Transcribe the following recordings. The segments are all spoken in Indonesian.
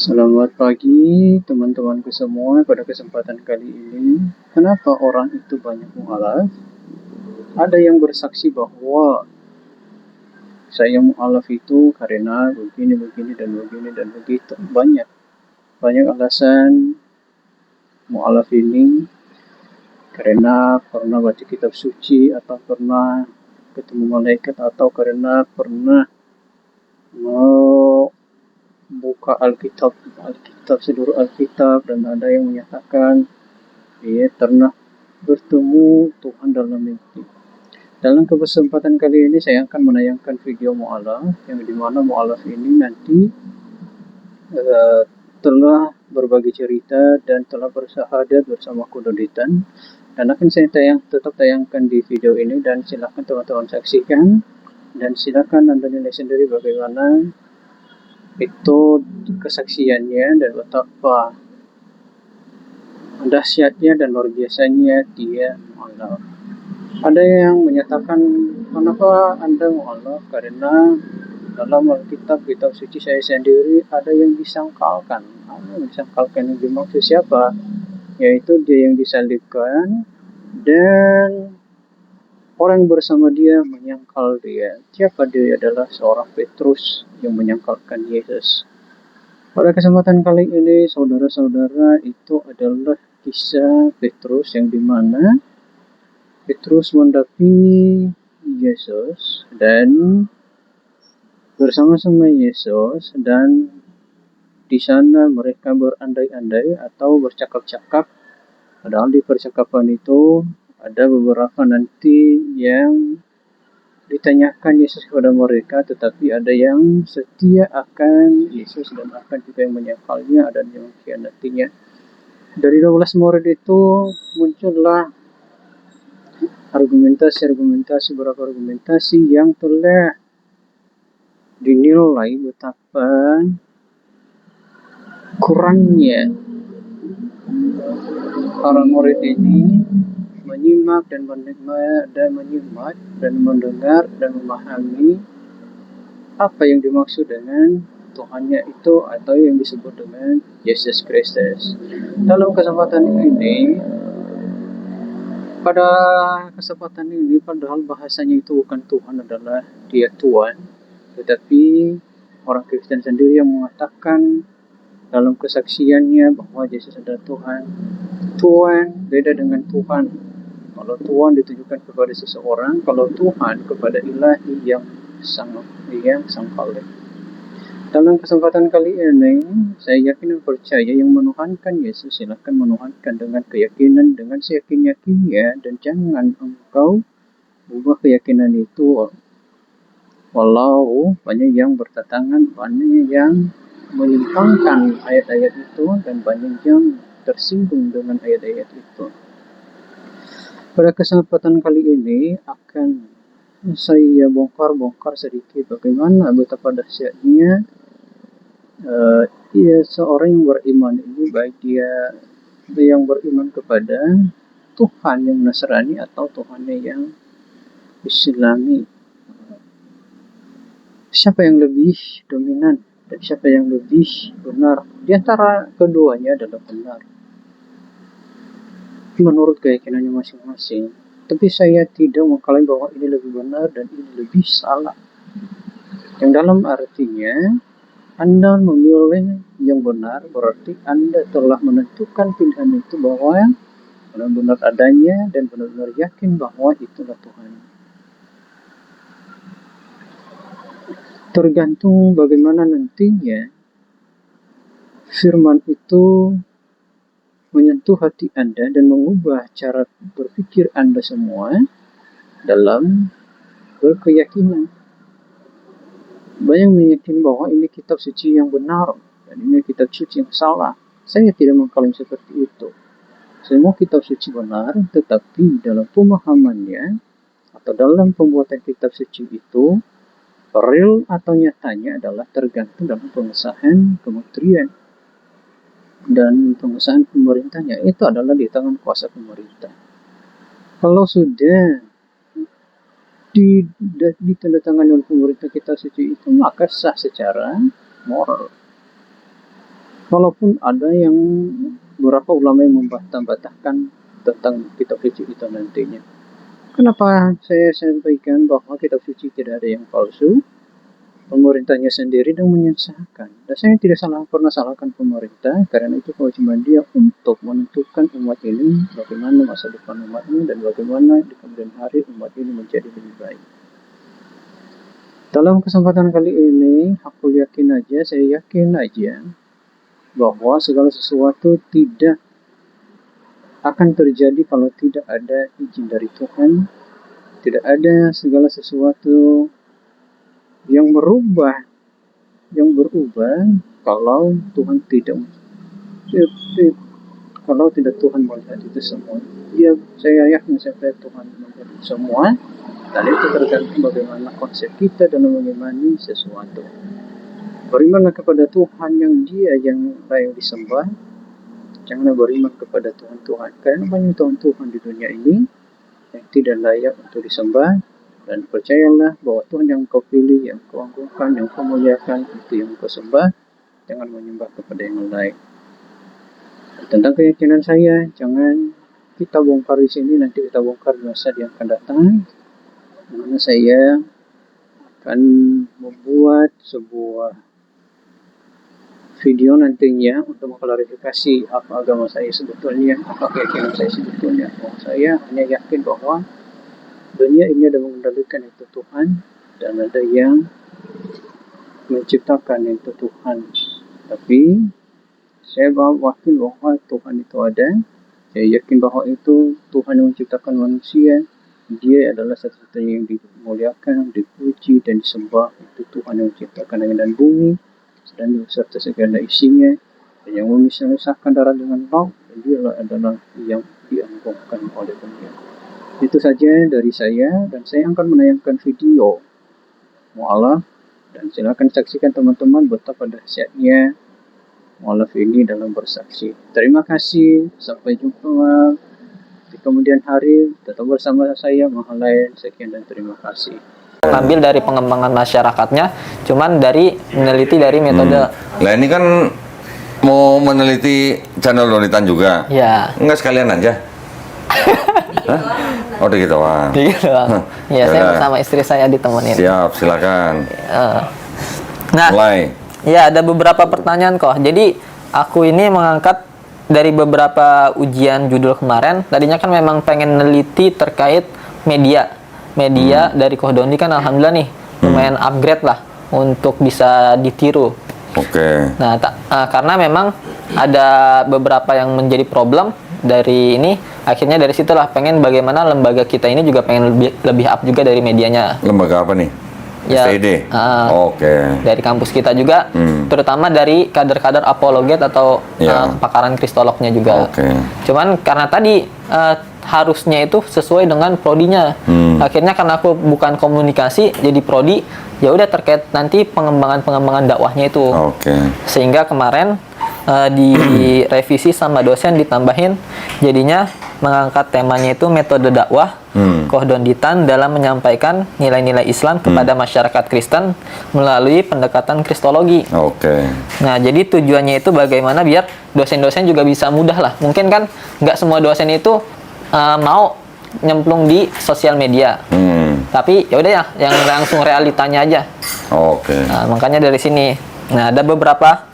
Selamat pagi teman-temanku semua. Pada kesempatan kali ini, kenapa orang itu banyak mualaf? Ada yang bersaksi bahwa saya mualaf itu karena begini, begini, dan begini, dan begitu. Banyak alasan mualaf ini karena pernah baca kitab suci, atau pernah ketemu malaikat, atau karena pernah mau buka Alkitab, seluruh Alkitab, dan ada yang menyatakan ia pernah bertemu Tuhan dalam mimpi. Dalam kesempatan kali ini saya akan menayangkan video mu'alaf, yang dimana mu'alaf ini nanti telah berbagi cerita dan telah bersahadat bersama Kudoditan, dan akan saya tetap tayangkan di video ini, dan silakan teman-teman saksikan, dan silakan Anda nilai sendiri bagaimana itu kesaksiannya dan betapa dahsyatnya dan luar biasanya dia mu'alaf. Ada yang menyatakan, kenapa Anda mu'alaf? Karena dalam Alkitab, kitab suci saya sendiri, ada yang disangkalkan. Yang dimaksud siapa? Yaitu dia yang disalibkan, dan orang bersama dia menyangkal dia. Siapa dia? Adalah seorang Petrus yang menyangkalkan Yesus. Pada kesempatan kali ini, saudara-saudara, itu adalah kisah Petrus yang dimana Petrus mendampingi Yesus dan bersama-sama Yesus, dan di sana mereka berandai-andai atau bercakap-cakap. Padahal di percakapan itu ada beberapa nanti yang ditanyakan Yesus kepada mereka, tetapi ada yang setia akan Yesus dan akan juga yang menyangkalnya, ada yang mengkhianatinya. Dari 12 murid itu muncullah beberapa argumentasi yang telah dinilai betapa kurangnya para murid ini menyimak dan mendengar dan memahami apa yang dimaksud dengan Tuhannya itu, atau yang disebut dengan Yesus Kristus. Dalam kesempatan ini, padahal bahasanya itu bukan Tuhan, adalah dia Tuhan, tetapi orang Kristen sendiri yang mengatakan dalam kesaksiannya bahwa Yesus adalah Tuhan. Tuhan beda dengan Tuhan. Kalau Tuhan ditujukan kepada seseorang, kalau Tuhan kepada ilahi yang sang khalik. Dalam kesempatan kali ini, saya yakin dan percaya yang menuhankan Yesus, silakan menuhankan dengan keyakinan, dengan seyakin-yakinnya, dan jangan engkau ubah keyakinan itu. Walau banyak yang bertentangan, banyak yang menyimpangkan ayat-ayat itu, dan banyak yang tersinggung dengan ayat-ayat itu. Pada kesempatan kali ini akan saya bongkar sedikit bagaimana betapa dahsyatnya seorang yang beriman ini, baik dia yang beriman kepada Tuhan yang Nasrani atau Tuhannya yang Islami. Siapa yang lebih dominan dan siapa yang lebih benar? Di antara keduanya adalah benar menurut keyakinannya masing-masing. Tapi saya tidak mengklaim bahwa ini lebih benar dan ini lebih salah. Yang dalam artinya, Anda memilih yang benar, berarti Anda telah menentukan pilihan itu bahwa benar-benar adanya dan benar-benar yakin bahwa itulah Tuhan. Tergantung bagaimana nantinya firman itu menyentuh hati Anda dan mengubah cara berpikir Anda semua dalam berkeyakinan. Banyak meyakini bahwa ini kitab suci yang benar dan ini kitab suci yang salah. Saya tidak mengklaim seperti itu. Semua kitab suci benar, tetapi dalam pemahamannya atau dalam pembuatan kitab suci itu, real atau nyatanya adalah tergantung dalam pengesahan kementerian dan pengesahan pemerintahnya. Itu adalah di tangan kuasa pemerintah. Kalau sudah ditandatangani oleh pemerintah kitab suci itu, maka sah secara moral. Walaupun ada yang beberapa ulama yang membantah-bantahkan tentang kitab suci itu nantinya. Kenapa saya sampaikan bahwa kitab suci tidak ada yang palsu? Pemerintahnya sendiri dan menyesahkan. Dan saya tidak pernah salahkan pemerintah, karena itu kewajiban dia untuk menentukan umat ini bagaimana masa depan umat ini dan bagaimana di kemudian hari umat ini menjadi lebih baik. Dalam kesempatan kali ini, saya yakin aja bahwa segala sesuatu tidak akan terjadi kalau tidak ada izin dari Tuhan. Tidak ada segala sesuatu yang berubah kalau Tuhan tidak Tuhan melihat itu semua. Ya, saya yakin Tuhan melihat itu semua, dan itu tergantung bagaimana konsep kita dalam mengimani sesuatu. Berimanlah kepada Tuhan yang Dia yang layak disembah. Janganlah beriman kepada Tuhan-Tuhan, karena banyak Tuhan di dunia ini yang tidak layak untuk disembah. Dan percayalah bahwa Tuhan yang kau pilih, yang kau agungkan, yang kau muliakan, itu yang kau sembah. Jangan menyembah kepada yang lain. Tentang keyakinan saya, jangan kita bongkar di sini, nanti kita bongkar di masa yang akan datang. Dimana saya akan membuat sebuah video nantinya untuk mengklarifikasi apa agama saya sebetulnya, apa keyakinan saya sebetulnya. Saya hanya yakin bahwa dunia ini ada mengendalikan itu Tuhan, dan ada yang menciptakan itu Tuhan. Tapi saya yakin bahwa Tuhan itu ada. Saya yakin bahwa itu Tuhan yang menciptakan manusia. Dia adalah satu-satunya yang dimuliakan, dipuji, dan disembah. Itu Tuhan yang menciptakan langit dan bumi dan beserta segala isinya, dan yang memisahkan darah dengan laut, dan dia adalah yang dianggungkan oleh dunia. Itu saja dari saya, dan saya akan menayangkan video mu'alaf, dan silakan saksikan teman-teman betapa dahsyatnya mu'alaf ini dalam bersaksi. Terima kasih, sampai jumpa di kemudian hari. Tetap bersama saya, Mahalain. Sekian dan terima kasih. Ambil dari pengembangan masyarakatnya, cuman dari meneliti dari metode. Nah ini kan mau meneliti channel Donitan juga. Ya. Enggak sekalian aja. Oh gitu doang. Gitu doang. Ya, saya bersama istri saya ditemenin. Siap, silakan. Nah, mulai. Ya, ada beberapa pertanyaan kok. Jadi aku ini mengangkat dari beberapa ujian judul kemarin. Tadinya kan memang pengen neliti terkait media dari Kohdoni kan alhamdulillah nih lumayan upgrade lah untuk bisa ditiru. Oke. Nah, karena memang ada beberapa yang menjadi problem dari ini, akhirnya dari situlah pengen bagaimana lembaga kita ini juga pengen lebih up juga dari medianya. Lembaga apa nih? Ya, STID? Oke. Dari kampus kita juga, terutama dari kader-kader apologet atau pakaran kristolognya juga. Cuman karena tadi harusnya itu sesuai dengan prodinya. Akhirnya karena aku bukan komunikasi, jadi prodi, ya udah terkait nanti pengembangan dakwahnya itu. Sehingga kemarin direvisi sama dosen ditambahin, jadinya mengangkat temanya itu metode dakwah Kohdonitan dalam menyampaikan nilai-nilai Islam kepada masyarakat Kristen melalui pendekatan kristologi. Nah, jadi tujuannya itu bagaimana biar dosen-dosen juga bisa mudah lah. Mungkin kan nggak semua dosen itu mau nyemplung di sosial media. Tapi ya udah ya, yang langsung realitanya aja. Nah, makanya dari sini. Nah, ada beberapa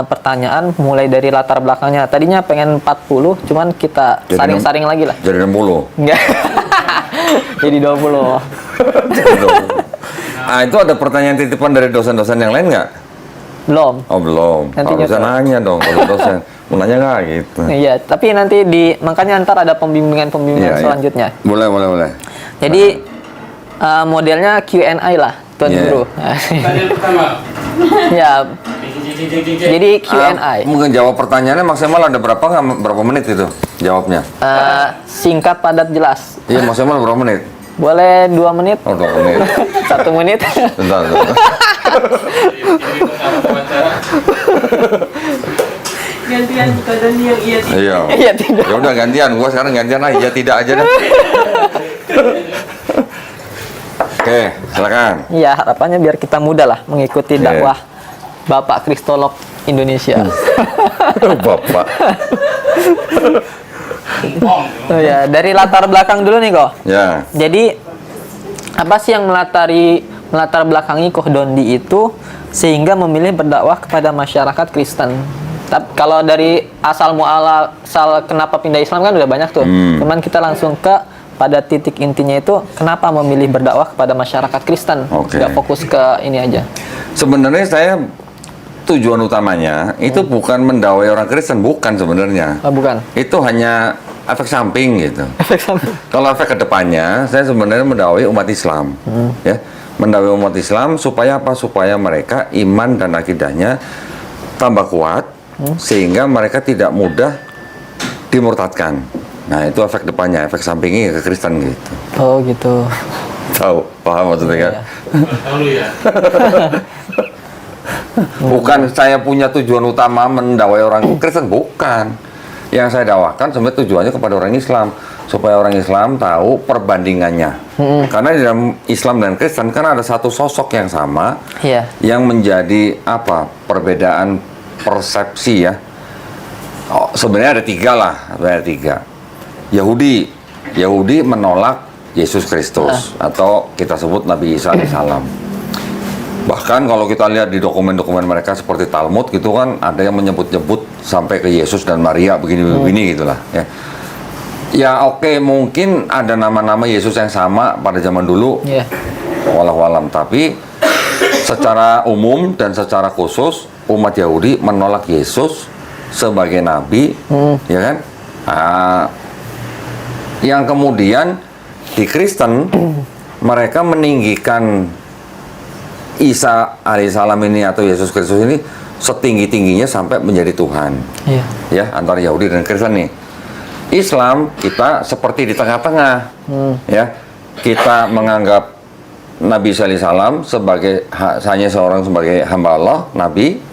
pertanyaan mulai dari latar belakangnya. Tadinya pengen 40, cuman kita saring-saring lagi lah. Jadi 60. Enggak. Jadi 20. Nah, itu ada pertanyaan titipan dari dosen-dosen yang lain nggak? Belum. Oh, belum. Harusnya nanya dong kalau dosen. Mau nanya nggak gitu? Iya, tapi nanti makanya ntar ada pembimbingan selanjutnya. Boleh. Jadi modelnya Q&A lah, Tuan Guru. Pertanyaan pertama. Ya. Jadi Q&A. Mungkin jawab pertanyaannya maksimal ada berapa menit itu jawabnya? Singkat, padat, jelas. Iya, maksimal berapa menit? Boleh 2 menit. Oh, 2 menit. 1 menit. Bentar. Gantian kadang yang iya tidak. Iya, tidak. Ya udah gantian, gua sekarang gantian aja, iya tidak aja deh. Oke, silakan. Iya, harapannya biar kita mudah lah mengikuti dakwah Bapak Kristolog Indonesia. Bapak. Oh ya, dari latar belakang dulu nih kok. Ya. Jadi apa sih yang melatar belakangi Koh Dondi itu sehingga memilih berdakwah kepada masyarakat Kristen? Kalau dari asal muasal kenapa pindah Islam kan udah banyak tuh. Cuman kita langsung pada titik intinya itu kenapa memilih berdakwah kepada masyarakat Kristen? Nggak fokus ke ini aja. Sebenarnya saya tujuan utamanya itu bukan mendakwai orang Kristen, bukan sebenarnya. Oh, bukan. Itu hanya efek samping gitu. Efek samping. Kalau efek kedepannya, saya sebenarnya mendakwai umat Islam, ya, mendakwai umat Islam supaya apa? Supaya mereka iman dan akidahnya tambah kuat, sehingga mereka tidak mudah dimurtadkan. Nah, itu efek depannya, efek sampingnya ke Kristen gitu. Oh gitu. Tahu, paham maksudnya kan? Tahu ya. Bukan saya punya tujuan utama mendakwai orang Kristen, bukan. Yang saya dakwakan sebenarnya tujuannya kepada orang Islam, supaya orang Islam tahu perbandingannya. Karena di dalam Islam dan Kristen kan ada satu sosok yang sama, yang menjadi apa? Perbedaan persepsi ya. Oh, sebenarnya ada tiga lah, sebenarnya ada tiga. Yahudi menolak Yesus Kristus atau kita sebut Nabi Isa alaihissalam. Bahkan kalau kita lihat di dokumen-dokumen mereka seperti Talmud gitu kan, ada yang menyebut-nyebut sampai ke Yesus dan Maria begini-begini gitulah ya. Ya oke, mungkin ada nama-nama Yesus yang sama pada zaman dulu. Wallahualam, tapi secara umum dan secara khusus umat Yahudi menolak Yesus sebagai nabi, ya kan? Yang kemudian di Kristen mereka meninggikan Isa alaihissalam ini atau Yesus Kristus ini setinggi-tingginya sampai menjadi Tuhan. Ya, antara Yahudi dan Kristen nih. Islam kita seperti di tengah-tengah. Ya. Kita menganggap Nabi Isa alaihissalam sebagai hanya sebagai hamba Allah, nabi.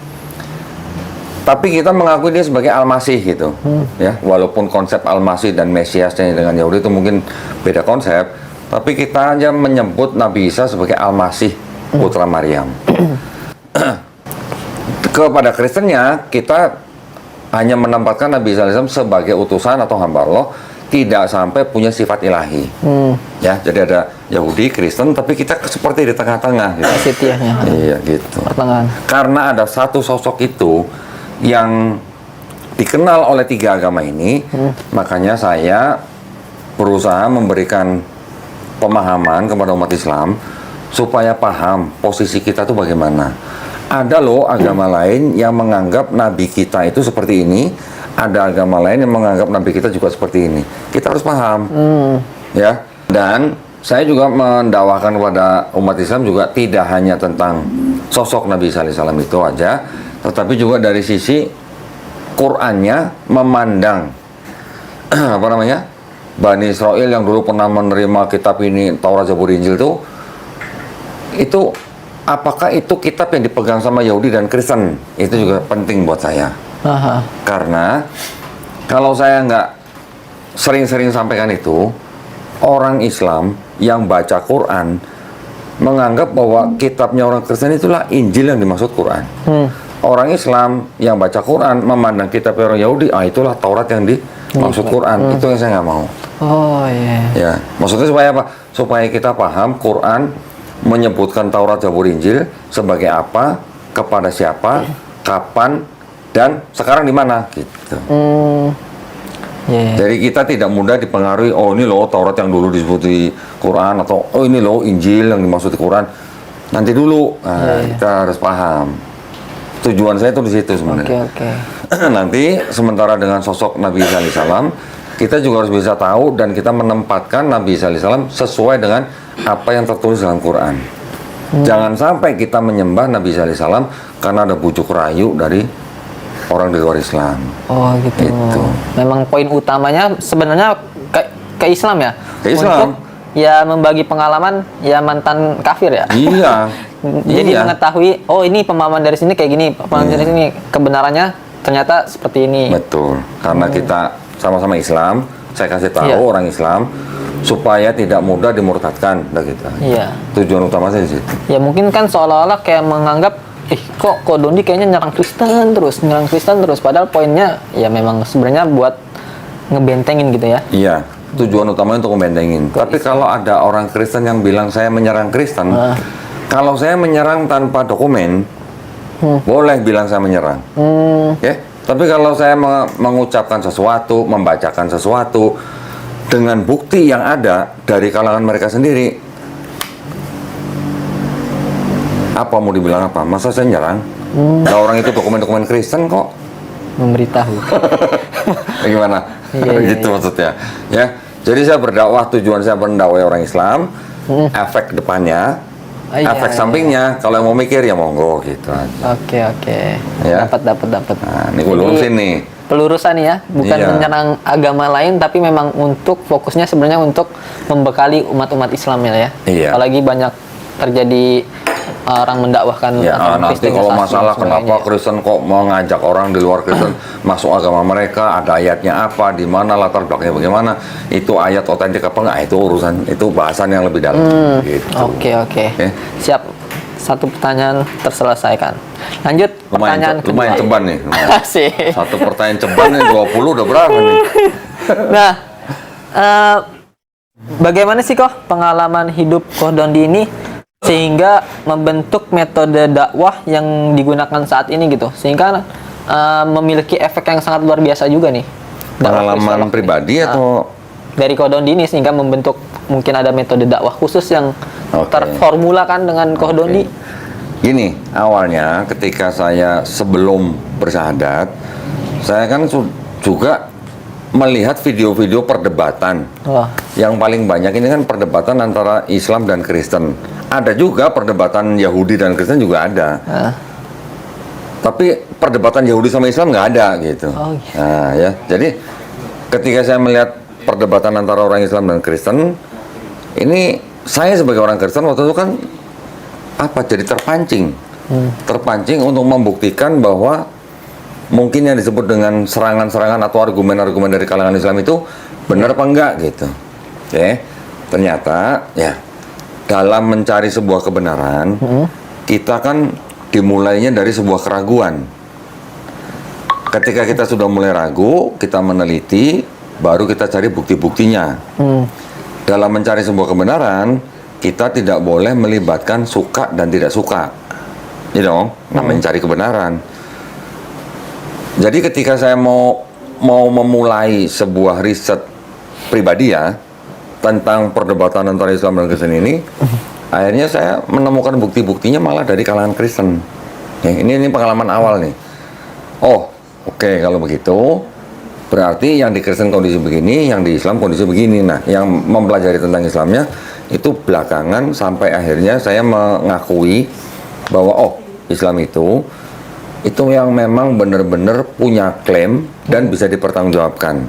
Tapi kita mengakui dia sebagai Al-Masih gitu. Ya, walaupun konsep Al-Masih dan Mesiasnya dengan Yahudi itu mungkin beda konsep, tapi kita aja menyebut Nabi Isa sebagai Al-Masih, putra Maryam. Kepada Kristennya kita hanya menempatkan Nabi Isa alaihissalam sebagai utusan atau hamba Allah, tidak sampai punya sifat ilahi. Ya, jadi ada Yahudi, Kristen, tapi kita seperti di tengah-tengah gitu. Iya gitu. Pertengahan. Karena ada satu sosok itu yang dikenal oleh tiga agama ini, makanya saya berusaha memberikan pemahaman kepada umat Islam supaya paham posisi kita tuh bagaimana. Ada loh agama lain yang menganggap nabi kita itu seperti ini, ada agama lain yang menganggap nabi kita juga seperti ini. Kita harus paham, ya. Dan saya juga mendakwakan kepada umat Islam juga tidak hanya tentang sosok Nabi Isa alaihissalam itu aja, tetapi juga dari sisi Qur'annya memandang apa namanya, Bani Israel yang dulu pernah menerima kitab ini, Taurat, Zabur, Injil itu apakah itu kitab yang dipegang sama Yahudi dan Kristen? Itu juga penting buat saya. Karena kalau saya nggak sering-sering sampaikan itu, orang Islam yang baca Quran menganggap bahwa kitabnya orang Kristen itulah Injil yang dimaksud Quran. Orang Islam yang baca Quran memandang kitab orang Yahudi, itulah Taurat yang dimaksud Quran. Itu yang saya nggak mau. Ya, maksudnya supaya apa? Supaya kita paham Quran menyebutkan Taurat, Zabur, Injil sebagai apa, kepada siapa, kapan, dan sekarang di mana gitu. Jadi kita tidak mudah dipengaruhi, oh ini loh Taurat yang dulu disebut di Quran, atau oh ini loh Injil yang dimaksud di Quran. Nanti dulu, kita harus paham. Tujuan saya itu di situ sebenarnya. Nanti sementara dengan sosok Nabi Isa alaihissalam, kita juga harus bisa tahu dan kita menempatkan Nabi Isa alaihissalam sesuai dengan apa yang tertulis dalam Quran. Jangan sampai kita menyembah Nabi Isa alaihissalam karena ada bujuk rayu dari orang di luar Islam. Oh gitu. Memang poin utamanya sebenarnya ke Islam ya. Ke Islam. Untuk ya membagi pengalaman ya mantan kafir ya. Iya. Jadi mengetahui, oh ini pemahaman dari sini kayak gini, pemahaman dari sini kebenarannya ternyata seperti ini. Betul. Karena kita sama-sama Islam, saya kasih tahu orang Islam supaya tidak mudah dimurtadkan kita. Tujuan utama saya di situ. Ya mungkin kan seolah-olah kayak menganggap kok Dondi kayaknya nyerang Kristen terus, padahal poinnya ya memang sebenarnya buat ngebentengin gitu ya. Iya, tujuan utamanya untuk ngebentengin. Tapi kalau ada orang Kristen yang bilang saya menyerang Kristen, kalau saya menyerang tanpa dokumen, boleh bilang saya menyerang. Oke? Tapi kalau saya mengucapkan sesuatu, membacakan sesuatu dengan bukti yang ada dari kalangan mereka sendiri, apa mau dibilang apa? Masa saya nyerang? Nah, orang itu dokumen-dokumen Kristen kok. Memberitahu. Gimana? Gitu maksudnya. Ya. Jadi saya berdakwah, tujuan saya berdakwah orang Islam. Efek depannya, efek sampingnya, kalau yang mau mikir ya monggo gitu aja. Oke. Ya. Dapat. Nah, ini gue lurusin nih. Pelurusan ya, bukan menyerang agama lain, tapi memang untuk fokusnya sebenarnya untuk membekali umat-umat Islam ya. Iya. Apalagi banyak terjadi orang mendakwahkan nanti kalau masalah kenapa Kristen kok mengajak orang di luar Kristen masuk agama mereka, ada ayatnya apa, di mana latar belakangnya bagaimana, itu ayat otentik apa enggak, itu urusan, itu bahasan yang lebih dalam. Gitu. Oke. Siap. Satu pertanyaan terselesaikan. Lanjut pertanyaan kedua. Lumayan ceban nih. Asik. Satu pertanyaan ceban nih 20 udah berapa nih? Nah, bagaimana sih kok pengalaman hidup Koh Dondi ini sehingga membentuk metode dakwah yang digunakan saat ini gitu, sehingga memiliki efek yang sangat luar biasa juga nih. Pengalaman pribadi atau dari Koh Dondi ini sehingga membentuk mungkin ada metode dakwah khusus yang terformulakan dengan Koh Dondi. Gini, awalnya ketika saya sebelum bersyahadat, saya kan juga melihat video-video perdebatan. Yang paling banyak ini kan perdebatan antara Islam dan Kristen. Ada juga perdebatan Yahudi dan Kristen juga ada. Tapi perdebatan Yahudi sama Islam nggak ada gitu. Nah, ya. Jadi ketika saya melihat perdebatan antara orang Islam dan Kristen, ini saya sebagai orang Kristen waktu itu kan jadi terpancing. Terpancing untuk membuktikan bahwa mungkin yang disebut dengan serangan-serangan atau argumen-argumen dari kalangan Islam itu benar apa enggak gitu. Oke. Ternyata ya dalam mencari sebuah kebenaran, kita kan dimulainya dari sebuah keraguan. Ketika kita sudah mulai ragu, kita meneliti, baru kita cari bukti-buktinya. Dalam mencari sebuah kebenaran, kita tidak boleh melibatkan suka dan tidak suka. Ini dong, namanya mencari kebenaran. Jadi ketika saya mau memulai sebuah riset pribadi ya tentang perdebatan antara Islam dan Kristen ini, akhirnya saya menemukan bukti-buktinya malah dari kalangan Kristen. Ini pengalaman awal nih. Oke, kalau begitu berarti yang di Kristen kondisi begini, yang di Islam kondisi begini. Nah, yang mempelajari tentang Islamnya itu belakangan sampai akhirnya saya mengakui bahwa Islam itu yang memang benar-benar punya klaim dan bisa dipertanggungjawabkan.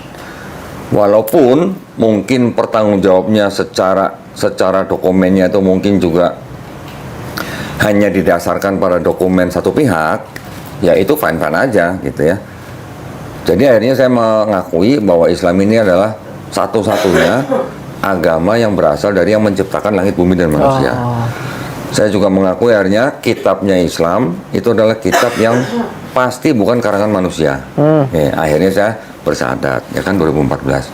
Walaupun mungkin pertanggungjawabnya secara dokumennya itu mungkin juga hanya didasarkan pada dokumen satu pihak, ya itu fine-fine aja gitu ya. Jadi akhirnya saya mengakui bahwa Islam ini adalah satu-satunya agama yang berasal dari yang menciptakan langit, bumi, dan manusia. Saya juga mengakui akhirnya kitabnya Islam itu adalah kitab yang pasti bukan karangan manusia. Akhirnya saya bersyahadat, ya kan 2014.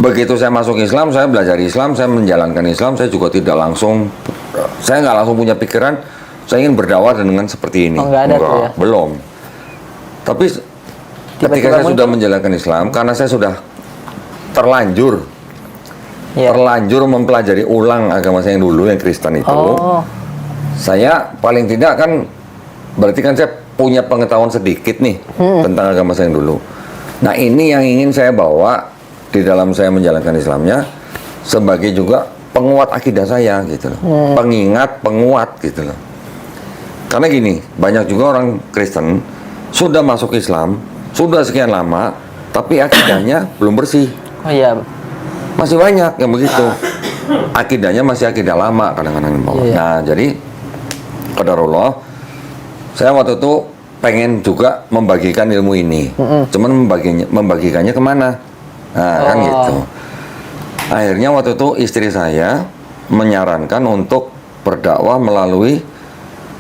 Begitu saya masuk Islam, saya belajar Islam, saya menjalankan Islam, saya juga tidak langsung, saya nggak langsung punya pikiran, saya ingin berdakwah dengan seperti ini. Enggak, ya? Belum. Tapi ketika saya sudah menjalankan Islam, karena saya sudah terlanjur mempelajari ulang agama saya yang dulu, yang Kristen itu, saya paling tidak kan, berarti kan saya punya pengetahuan sedikit nih tentang agama saya yang dulu. Nah, ini yang ingin saya bawa di dalam saya menjalankan Islamnya sebagai juga penguat akidah saya gitu loh, penguat gitu loh. Karena gini, banyak juga orang Kristen sudah masuk Islam, sudah sekian lama, tapi akidahnya belum bersih. Masih banyak yang begitu. Akidahnya masih akidah lama kadang-kadang. Nah, jadi qadarullah, saya waktu itu pengen juga membagikan ilmu ini. Cuman membagikannya kemana? Nah, kan gitu. Akhirnya waktu itu istri saya menyarankan untuk berdakwah melalui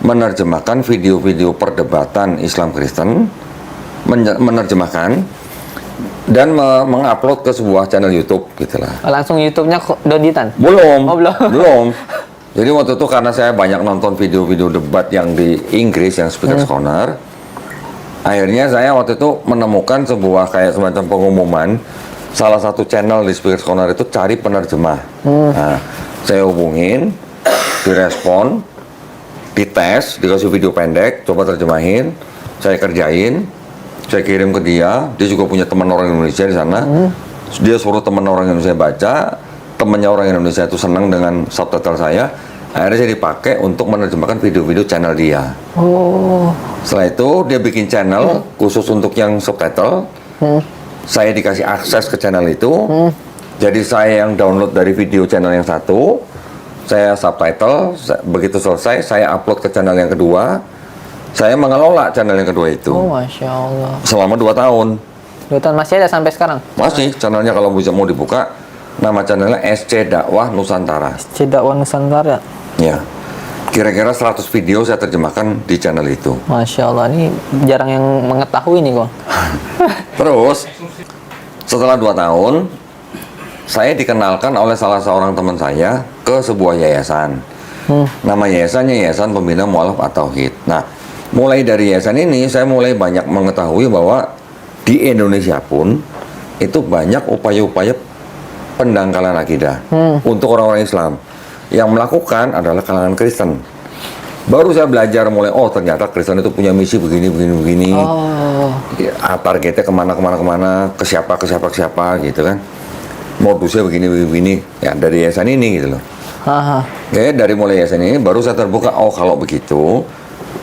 menerjemahkan video-video perdebatan Islam Kristen, menerjemahkan dan mengupload ke sebuah channel YouTube gitulah. Langsung YouTube-nya Doditan? Belum. Oh, belum. Belum. Jadi waktu itu karena saya banyak nonton video-video debat yang di Inggris yang Speaker's Corner, akhirnya saya waktu itu menemukan sebuah kayak semacam pengumuman, salah satu channel di Speaker's Corner itu cari penerjemah. Nah, saya hubungin, direspon, dites, dikasih video pendek, coba terjemahin, saya kerjain, saya kirim ke dia juga punya teman orang Indonesia di sana, dia suruh teman orang Indonesia baca, temannya orang Indonesia itu senang dengan subtitle saya, akhirnya saya dipakai untuk menerjemahkan video-video channel dia. Setelah itu dia bikin channel khusus untuk yang subtitle, saya dikasih akses ke channel itu, jadi saya yang download dari video channel yang satu, saya subtitle, begitu selesai saya upload ke channel yang kedua, saya mengelola channel yang kedua itu. Oh, Masya Allah. Selama 2 tahun. 2 tahun masih ada sampai sekarang? Masih, channelnya kalau bisa mau dibuka, nama channelnya SC Dakwah Nusantara. SC Dakwah Nusantara? Ya, kira-kira 100 video saya terjemahkan di channel itu. Masya Allah, ini jarang yang mengetahui nih kok. Terus, setelah 2 tahun, saya dikenalkan oleh salah seorang teman saya ke sebuah yayasan. Nama yayasannya Yayasan Pembina Mu'alaf At-Tauhid. Nah, mulai dari yayasan ini, saya mulai banyak mengetahui bahwa di Indonesia pun itu banyak upaya-upaya pendangkalan akidah untuk orang-orang Islam. Yang melakukan adalah kalangan Kristen. Baru saya belajar mulai, oh ternyata Kristen itu punya misi begini. Ya, targetnya kemana, ke siapa gitu kan. Modusnya begini. Ya dari yayasan ini gitu loh. Oke, dari mulai yayasan ini baru saya terbuka, oh kalau begitu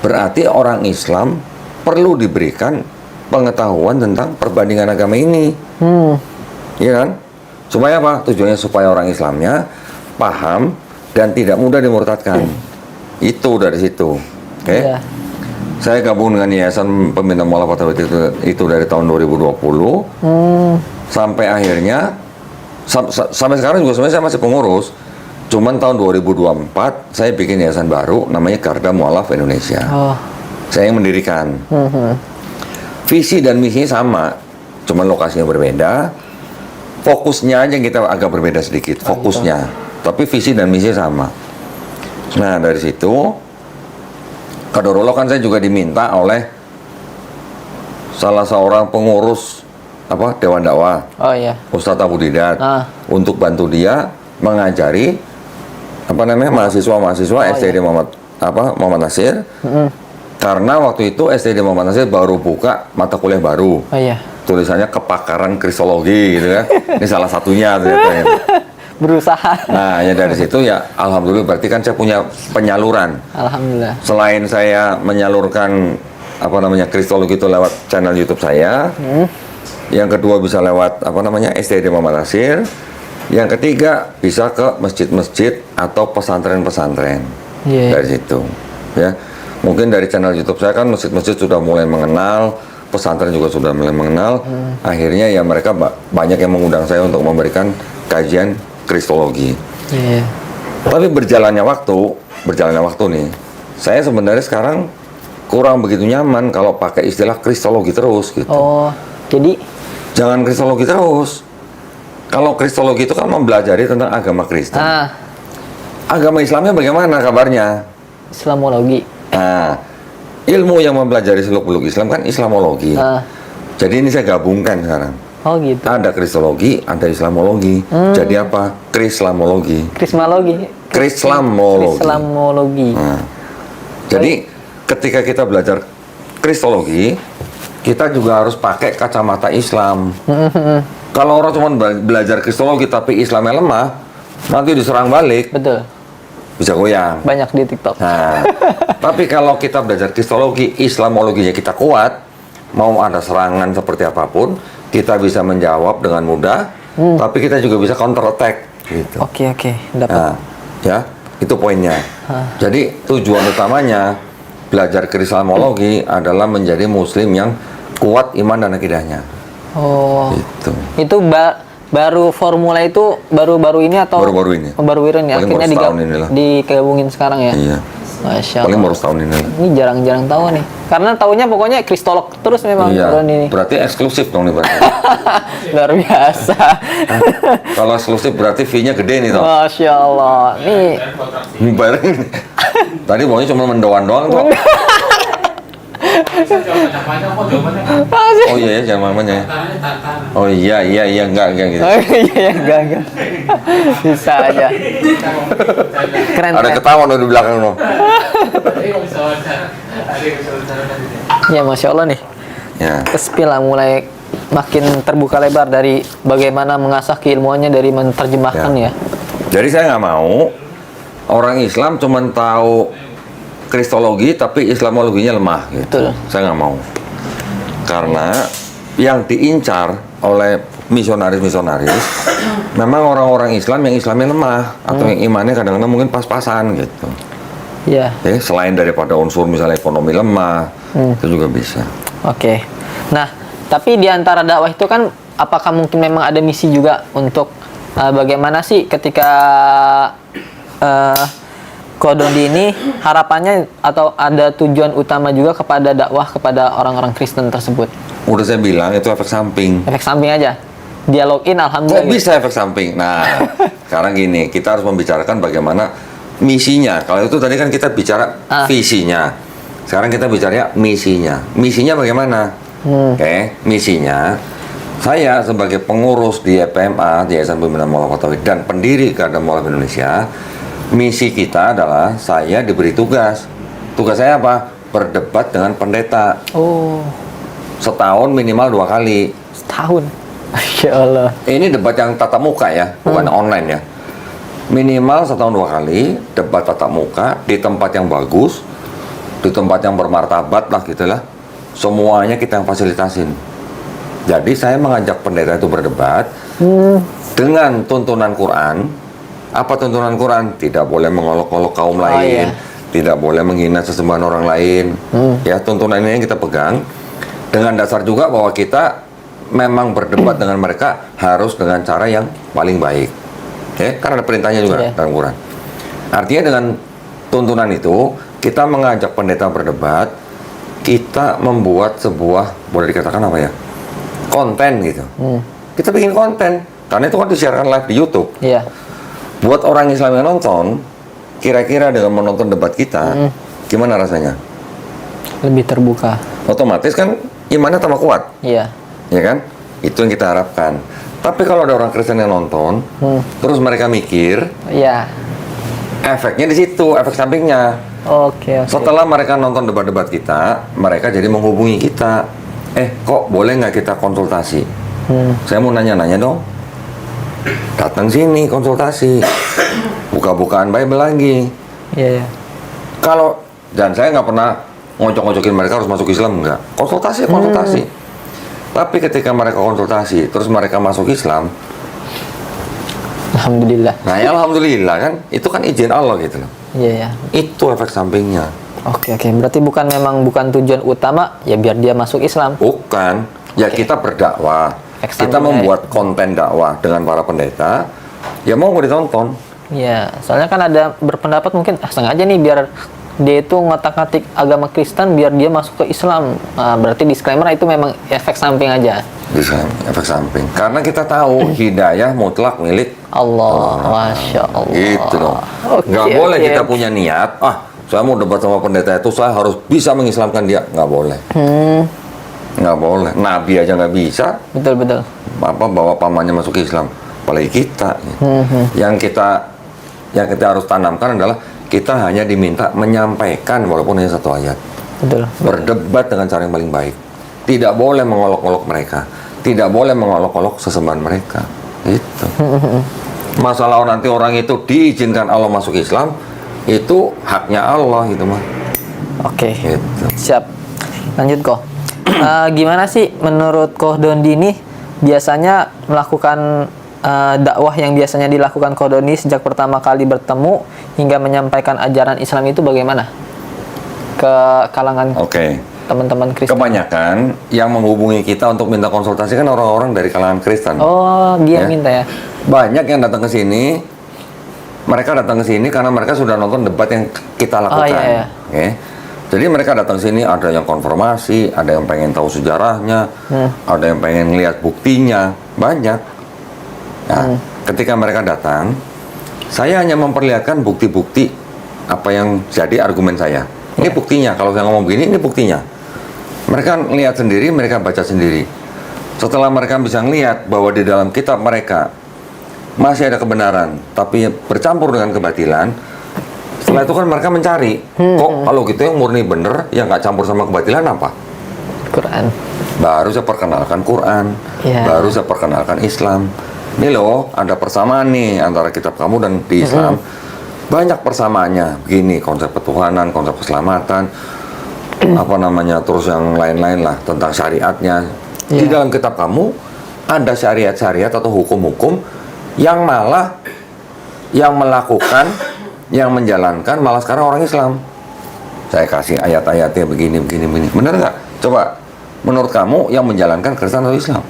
berarti orang Islam perlu diberikan pengetahuan tentang perbandingan agama ini. Iya kan? Supaya apa? Tujuannya supaya orang Islamnya paham dan tidak mudah dimurtadkan. Itu dari situ. Oke. Yeah. Saya gabung dengan Yayasan Pembina Mu'alaf At-Tauhid itu dari tahun 2020. Sampai akhirnya sampai sekarang juga sebenarnya saya masih pengurus. Cuman tahun 2024 saya bikin yayasan baru namanya Garda Mu'alaf Indonesia. Saya yang mendirikan. Visi dan misinya sama, cuman lokasinya berbeda. Fokusnya aja kita agak berbeda sedikit, fokusnya. Tapi visi dan misinya sama. Nah dari situ, Kadorullah kan saya juga diminta oleh salah seorang pengurus Dewan Dakwah, Ustadz Abu Didat, untuk bantu dia mengajari mahasiswa STD Muhammad Nasir. Karena waktu itu STD Muhammad Nasir baru buka mata kuliah baru. Tulisannya kepakaran kristologi gitu kan. Ini salah satunya ternyata. Berusaha. Nah, ya dari situ ya alhamdulillah berarti kan saya punya penyaluran. Alhamdulillah. Selain saya menyalurkan kristologi itu lewat channel YouTube saya. Yang kedua bisa lewat STD Muhammad Nasir. Yang ketiga bisa ke masjid-masjid atau pesantren-pesantren. Dari situ. Ya. Mungkin dari channel YouTube saya kan masjid-masjid sudah mulai mengenal, pesantren juga sudah mulai mengenal. Akhirnya ya mereka banyak yang mengundang saya untuk memberikan kajian kristologi. Tapi berjalannya waktu nih, saya sebenarnya sekarang kurang begitu nyaman kalau pakai istilah kristologi terus gitu. Jadi jangan kristologi terus. Kalau kristologi itu kan mempelajari tentang agama Kristen. Agama Islamnya bagaimana kabarnya? Islamologi. Nah, ilmu yang mempelajari seluk-beluk Islam kan Islamologi. Jadi ini saya gabungkan sekarang. Oh gitu. Ada kristologi, ada Islamologi. Jadi apa? Krislamologi. Krislamologi. Nah, jadi ketika kita belajar kristologi, kita juga harus pakai kacamata Islam. Kalau orang cuma belajar kristologi tapi Islamnya lemah, nanti diserang balik. Betul. Bisa goyang. Banyak di TikTok. Nah, tapi kalau kita belajar kristologi, Islamologinya kita kuat, mau ada serangan seperti apapun, kita bisa menjawab dengan mudah, tapi kita juga bisa counter attack. Gitu. Oke, dapat. Nah, ya, itu poinnya. Jadi tujuan utamanya belajar Islamologi adalah menjadi Muslim yang kuat iman dan akidahnya. Gitu. Itu baru formula itu baru-baru ini atau baru-baru ini? Baru-baru ini. Akhirnya digabungin sekarang ya. Iya. Masya Paling Allah. baru setahun ini. Ini jarang-jarang tahu nih. Karena taunya pokoknya kristolog terus memang Iya, Doni ini. berarti eksklusif dong nih berarti. Luar biasa. Kalau eksklusif berarti fee-nya gede nih toh. Masya Allah. Nih Ini bayarin. Tadi maunya cuma mendoan doang toh. Oh iya ya, jangan mamanya. Oh iya enggak gitu. oh iya enggak. Bisa aja. Keren. Ada keren. ketawa di belakang lo. Ya Masya Allah nih. Ya. Spill lah mulai makin terbuka lebar dari bagaimana mengasah keilmuannya dari menerjemahkan ya. Jadi saya nggak mau orang Islam cuma tahu kristologi tapi Islamologinya lemah gitu. Betul. Saya nggak mau. Karena yang diincar oleh misionaris memang orang-orang Islam yang Islamnya lemah atau yang imannya kadang-kadang mungkin pas-pasan gitu. Iya. Ya, selain daripada unsur misalnya ekonomi lemah, itu juga bisa. Oke. Nah, tapi di antara dakwah itu kan apakah mungkin memang ada misi juga untuk bagaimana sih ketika Kodondi ini harapannya atau ada tujuan utama juga kepada dakwah kepada orang-orang Kristen tersebut? Udah saya bilang itu efek samping. Efek samping aja. Dia login alhamdulillah. Kok bisa efek samping? Nah, sekarang gini, kita harus membicarakan bagaimana misinya. Kalau itu tadi kan kita bicara visinya. Sekarang kita bicara misinya. Misinya bagaimana? Oke, misinya saya sebagai pengurus di EPMA, di Yayasan Pembinaan Mualaf Tauhid dan pendiri Garda Mualaf Indonesia, misi kita adalah saya diberi tugas. Tugas saya apa? Berdebat dengan pendeta. Oh, Setahun minimal 2 kali. setahun. Masya Allah. Ini debat yang tatap muka ya, bukan online ya. Minimal setahun 2 kali, debat tatap muka di tempat yang bagus, di tempat yang bermartabat lah gitulah. Semuanya kita yang fasilitasin. Jadi saya mengajak pendeta itu berdebat dengan tuntunan Quran. Apa tuntunan Quran? Tidak boleh mengolok-olok kaum lain, tidak boleh menghina sesembahan orang lain. Ya, tuntunan ini yang kita pegang dengan dasar juga bahwa kita memang berdebat dengan mereka harus dengan cara yang paling baik. Oke, karena ada perintahnya juga dalam Quran. Artinya dengan tuntunan itu kita mengajak pendeta berdebat, kita membuat sebuah, boleh dikatakan apa ya, konten gitu. Kita bikin konten karena itu kan disiarkan live di YouTube. Iya. Buat orang Islam yang nonton, kira-kira dengan menonton debat kita, gimana rasanya? Lebih terbuka. Otomatis kan imannya tambah kuat, Iya. ya kan? Itu yang kita harapkan. Tapi kalau ada orang Kristen yang nonton, terus mereka mikir, Iya. efeknya di situ, efek sampingnya. Oke. Setelah mereka nonton debat-debat kita, mereka jadi menghubungi kita. Kok boleh nggak kita konsultasi? Saya mau nanya-nanya dong. Datang sini konsultasi. Buka-bukaan Bible lagi. Iya. Kalau, dan saya nggak pernah ngocok-ngocokin mereka harus masuk Islam, enggak. Konsultasi, konsultasi. Tapi ketika mereka konsultasi, terus mereka masuk Islam, Alhamdulillah. nah ya alhamdulillah kan, itu kan izin Allah gitu loh. Iya, ya. Itu efek sampingnya. Oke. Berarti bukan tujuan utama ya biar dia masuk Islam. Bukan, ya kita berdakwah. Efek Kita sampingnya membuat konten dakwah dengan para pendeta, ya mau nggak ditonton. Iya, soalnya kan ada berpendapat mungkin sengaja nih biar dia itu ngotak-ngatik agama Kristen biar dia masuk ke Islam. Berarti disclaimer itu memang efek samping aja. Bisa efek samping. Karena kita tahu hidayah mutlak milik Allah, Masya Allah. gitu dong. Nggak boleh kita punya niat, saya mau debat sama pendeta itu, saya harus bisa mengislamkan dia. Nggak boleh. Nggak boleh. Nabi aja nggak bisa. Betul. Apa bawa pamannya masuk Islam? Apalagi kita. Yang kita harus tanamkan adalah kita hanya diminta menyampaikan walaupun hanya 1 ayat. Betul. Berdebat dengan cara yang paling baik. Tidak boleh mengolok-olok mereka. Tidak boleh mengolok-olok sesembahan mereka. Itu. Masalah nanti orang itu diizinkan Allah masuk Islam, itu haknya Allah gitu mah. Oke. Gitu. Siap. Lanjut kok. Gimana sih menurut Koh Dondi ini biasanya melakukan dakwah yang biasanya dilakukan Koh Dondi sejak pertama kali bertemu hingga menyampaikan ajaran Islam itu bagaimana ke kalangan teman-teman Kristen? Kebanyakan yang menghubungi kita untuk minta konsultasi kan orang-orang dari kalangan Kristen. Oh, dia minta ya? Banyak yang datang ke sini mereka datang ke sini karena mereka sudah nonton debat yang kita lakukan. iya. Oke. Jadi mereka datang ke sini, ada yang konfirmasi, ada yang pengen tahu sejarahnya, ada yang pengen lihat buktinya, banyak. Nah, ketika mereka datang, saya hanya memperlihatkan bukti-bukti apa yang jadi argumen saya. Ini buktinya, kalau saya ngomong begini, ini buktinya. Mereka lihat sendiri, mereka baca sendiri. Setelah mereka bisa ngelihat bahwa di dalam kitab mereka masih ada kebenaran, tapi bercampur dengan kebatilan, setelah itu kan mereka mencari, kok kalau gitu yang murni bener, yang nggak campur sama kebatilan apa? Quran. Baru saya perkenalkan Quran, Ya. baru saya perkenalkan Islam. Ini loh, ada persamaan nih antara kitab kamu dan di Islam. Banyak persamaannya, begini konsep ketuhanan, konsep keselamatan, apa namanya, terus yang lain-lain lah tentang syariatnya. Di dalam kitab kamu ada syariat-syariat atau hukum-hukum yang malah yang melakukan, yang menjalankan malah sekarang orang Islam. Saya kasih ayat-ayatnya begini. Benar nggak? Coba, menurut kamu yang menjalankan Kristen atau Islam?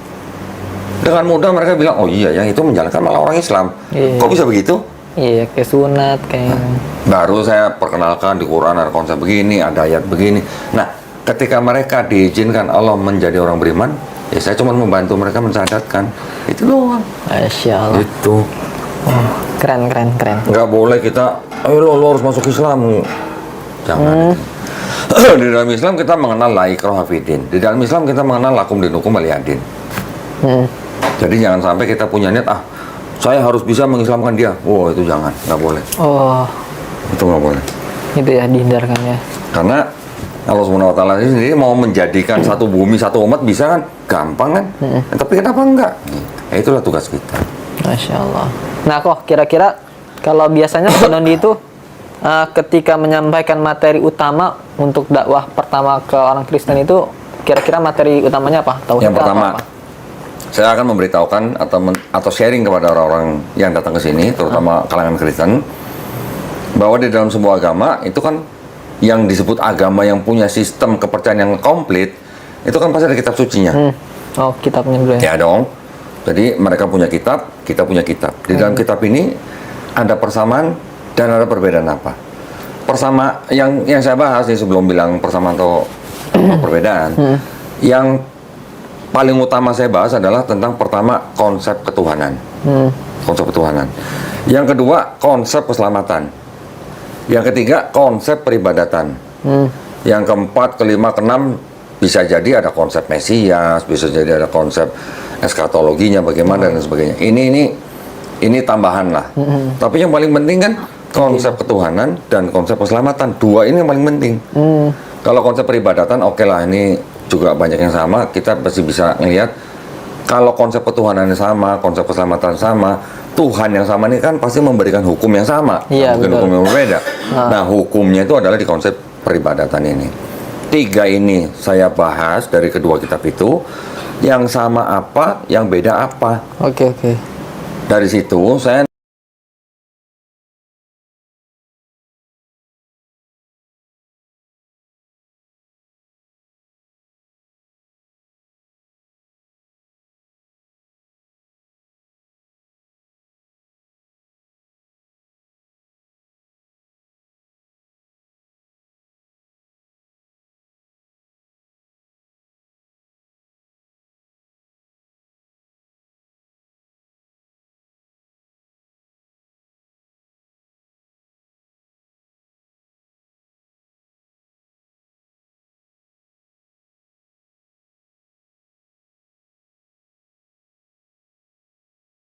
Dengan mudah mereka bilang, oh iya, yang itu menjalankan malah orang Islam. Iya. Kok bisa begitu? Iya, kayak sunat, kayak... Baru saya perkenalkan di Quran ada konsep begini, ada ayat begini. Nah, ketika mereka diizinkan Allah menjadi orang beriman, ya saya cuma membantu mereka mensadarkan. Itu doang. Masya Allah. Itu. Keren. Nggak boleh kita, ayo lo harus masuk Islam. Jangan. Di dalam Islam kita mengenal la ikraha fid-din. Di dalam Islam kita mengenal lakum dinukum waliyadin. Jadi jangan sampai kita punya niat, saya harus bisa mengislamkan dia. Oh, itu jangan, nggak boleh. Oh, Itu nggak boleh. itu ya, dihindarkan ya. Karena Allah SWT sendiri mau menjadikan satu bumi, satu umat bisa kan? Gampang kan? Tapi kenapa enggak? Ya, itulah tugas kita. Masya Allah. Nah, kok kira-kira kalau biasanya Pak Dondi itu ketika menyampaikan materi utama untuk dakwah pertama ke orang Kristen itu, kira-kira materi utamanya apa? Tauhid Yang pertama, apa? saya akan memberitahukan atau sharing kepada orang-orang yang datang ke sini, terutama kalangan Kristen, bahwa di dalam sebuah agama itu kan yang disebut agama yang punya sistem kepercayaan yang komplit, itu kan pasti ada kitab sucinya. Oh, kitabnya dulu ya. Ya dong. Jadi mereka punya kitab, kita punya kitab. Di dalam kitab ini ada persamaan dan ada perbedaan apa? Persama yang saya bahas nih sebelum bilang persamaan atau perbedaan. Yang paling utama saya bahas adalah tentang pertama konsep ketuhanan. Konsep ketuhanan. Yang kedua konsep keselamatan. Yang ketiga konsep peribadatan. Yang keempat, kelima, keenam bisa jadi ada konsep Mesias, bisa jadi ada konsep eskatologinya bagaimana dan sebagainya. Ini tambahan lah. Tapi yang paling penting kan konsep ketuhanan dan konsep keselamatan. Dua ini yang paling penting. Kalau konsep peribadatan oke lah, ini juga banyak yang sama. Kita pasti bisa ngelihat kalau konsep ketuhanan sama, konsep keselamatan sama, Tuhan yang sama ini kan pasti memberikan hukum yang sama, Iya, mungkin betul. hukum yang berbeda. Nah, hukumnya itu adalah di konsep peribadatan ini. Tiga ini saya bahas dari kedua kitab itu. Yang sama apa, yang beda apa. Oke. Dari situ saya